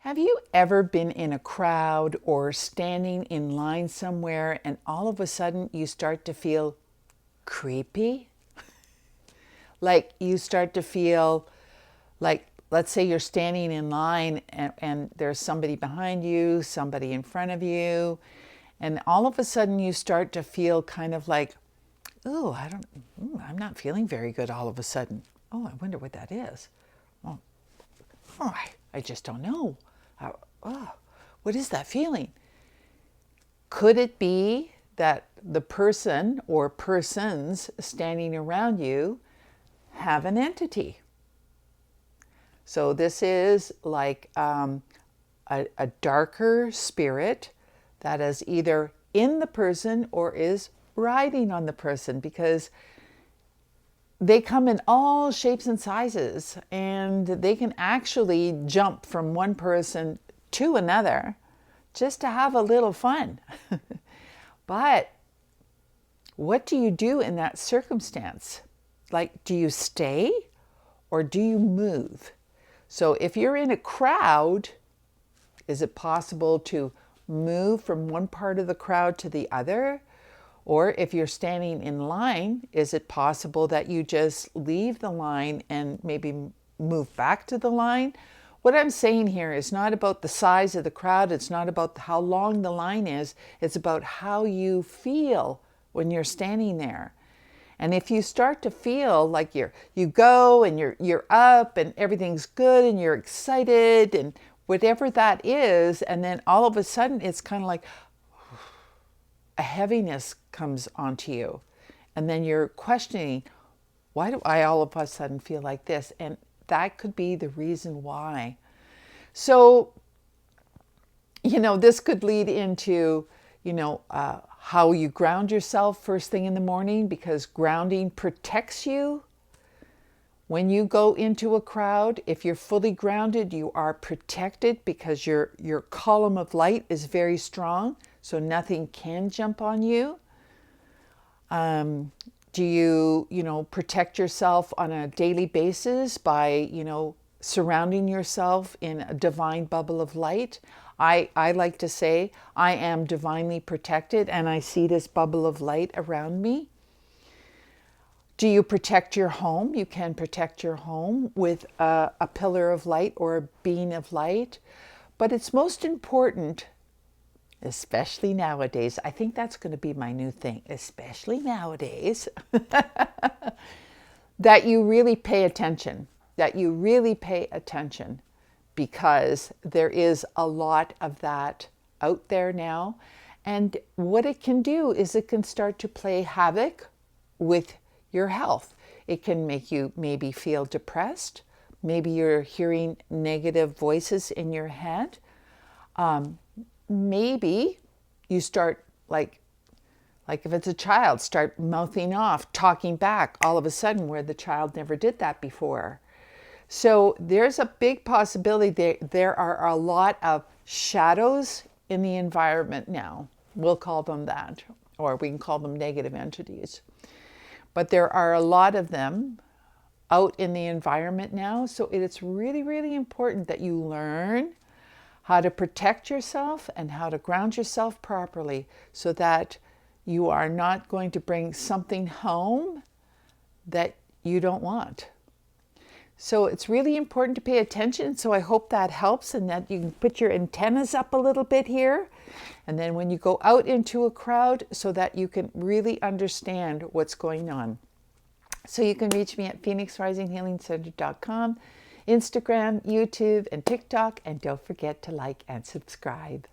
Have you ever been in a crowd or standing in line somewhere and all of a sudden you start to feel creepy? Like you start to feel like, let's say you're standing in line and there's somebody behind you, somebody in front of you, and all of a sudden you start to feel kind of like, oh, I'm not feeling very good all of a sudden. Oh, I wonder what that is. Oh, I just don't know. Oh, what is that feeling? Could it be that the person or persons standing around you have an entity? So this is like a darker spirit that is either in the person or is riding on the person, because they come in all shapes and sizes, and they can actually jump from one person to another just to have a little fun. But what do you do in that circumstance? Like, do you stay or do you move? So if you're in a crowd, is it possible to move from one part of the crowd to the other? Or if you're standing in line, is it possible that you just leave the line and maybe move back to the line? What I'm saying here is not about the size of the crowd. It's not about how long the line is. It's about how you feel when you're standing there. And if you start to feel like you go and you're up and everything's good and you're excited and whatever that is, and then all of a sudden it's kind of like a heaviness comes onto you, and then you're questioning, why do I all of a sudden feel like this? And that could be the reason why. So, this could lead into, how you ground yourself first thing in the morning, because grounding protects you. When you go into a crowd, if you're fully grounded, you are protected because your column of light is very strong, so nothing can jump on you. Do you, protect yourself on a daily basis by, surrounding yourself in a divine bubble of light? I like to say I am divinely protected and I see this bubble of light around me. Do you protect your home? You can protect your home with a pillar of light or a beam of light. But it's most important, especially nowadays, I think that's going to be my new thing, especially nowadays, that you really pay attention, because there is a lot of that out there now. And what it can do is it can start to play havoc with your health. It can make you maybe feel depressed. Maybe you're hearing negative voices in your head. Maybe you start like if it's a child, start mouthing off, talking back all of a sudden, where the child never did that before. So there's a big possibility there are a lot of shadows in the environment now. We'll call them that, or we can call them negative entities. But there are a lot of them out in the environment now. So it's really, really important that you learn how to protect yourself and how to ground yourself properly, so that you are not going to bring something home that you don't want. So it's really important to pay attention. So I hope that helps, and that you can put your antennas up a little bit here. And then when you go out into a crowd, so that you can really understand what's going on. So you can reach me at phoenixrisinghealingcenter.com, Instagram, YouTube, and TikTok. And don't forget to like and subscribe.